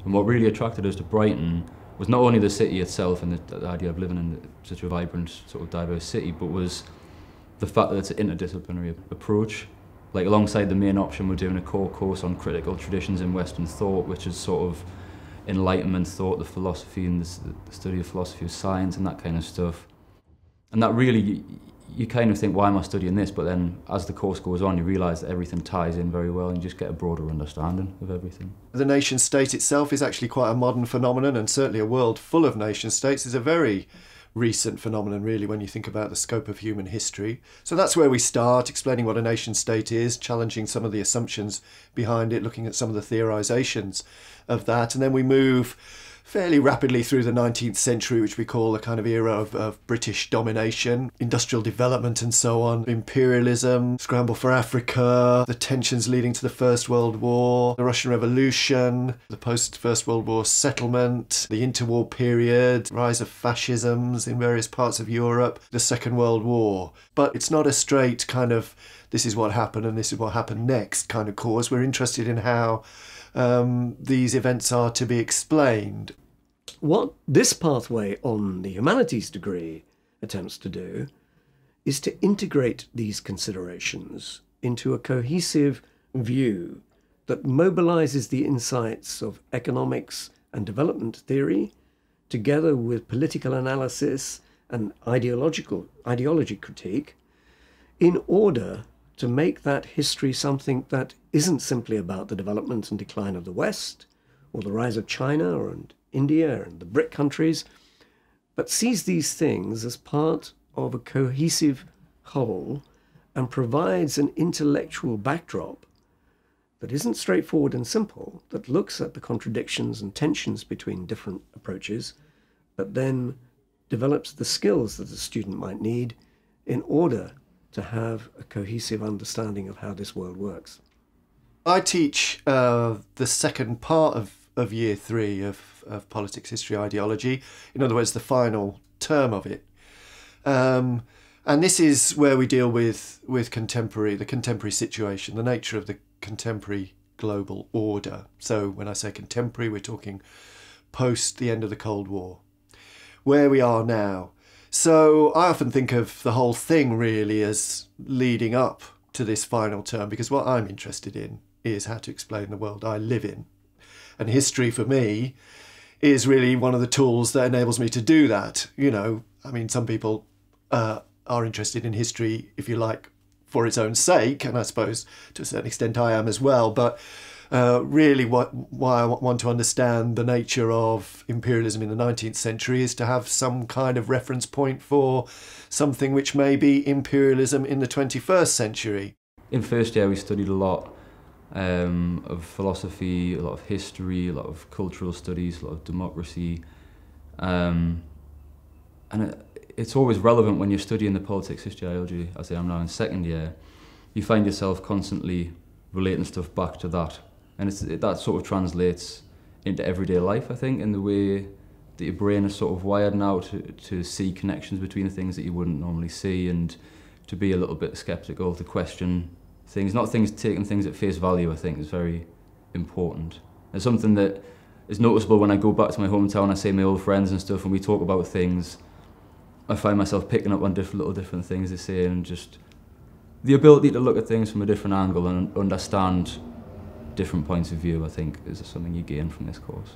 And what really attracted us to Brighton was not only the city itself and the idea of living in such a vibrant, sort of diverse city, but was the fact that it's an interdisciplinary approach. Like alongside the main option, we're doing a core course on critical traditions in Western thought, which is sort of Enlightenment thought, the philosophy and the study of philosophy of science and that kind of stuff. And that really, you kind of think, why am I studying this? But then as the course goes on, you realise that everything ties in very well and you just get a broader understanding of everything. The nation state itself is actually quite a modern phenomenon, and certainly a world full of nation states is a very recent phenomenon, really, when you think about the scope of human history. So that's where we start, explaining what a nation state is, challenging some of the assumptions behind it, looking at some of the theorisations of that, and then we move fairly rapidly through the 19th century, which we call a kind of era of British domination, industrial development and so on, imperialism, scramble for Africa, the tensions leading to the First World War, the Russian Revolution, the post-First World War settlement, the interwar period, rise of fascisms in various parts of Europe, the Second World War. But it's not a straight kind of this is what happened and this is what happened next kind of course. We're interested in how these events are to be explained. What this pathway on the humanities degree attempts to do is to integrate these considerations into a cohesive view that mobilizes the insights of economics and development theory together with political analysis and ideology critique in order to make that history something that isn't simply about the development and decline of the West, or the rise of China and India and the BRIC countries, but sees these things as part of a cohesive whole and provides an intellectual backdrop that isn't straightforward and simple, that looks at the contradictions and tensions between different approaches, but then develops the skills that the student might need in order to have a cohesive understanding of how this world works. I teach the second part of year 3 of politics, history, ideology. In other words, the final term of it. And this is where we deal with the contemporary situation, the nature of the contemporary global order. So when I say contemporary, we're talking post the end of the Cold War, where we are now. So I often think of the whole thing really as leading up to this final term, because what I'm interested in is how to explain the world I live in. And history for me is really one of the tools that enables me to do that. You know, I mean, some people are interested in history, if you like, for its own sake, and I suppose to a certain extent I am as well, but really why I want to understand the nature of imperialism in the 19th century is to have some kind of reference point for something which may be imperialism in the 21st century. In first year we studied a lot of philosophy, a lot of history, a lot of cultural studies, a lot of democracy, and it's always relevant when you're studying the politics, history, ideology, as I am now in second year. You find yourself constantly relating stuff back to that. And that sort of translates into everyday life, I think, in the way that your brain is sort of wired now to see connections between things that you wouldn't normally see, and to be a little bit sceptical, to question things, not taking things at face value, I think is very important. It's something that is noticeable when I go back to my hometown, I see my old friends and stuff, and we talk about things, I find myself picking up on different things they say, and just the ability to look at things from a different angle and understand different points of view, I think, is something you gain from this course.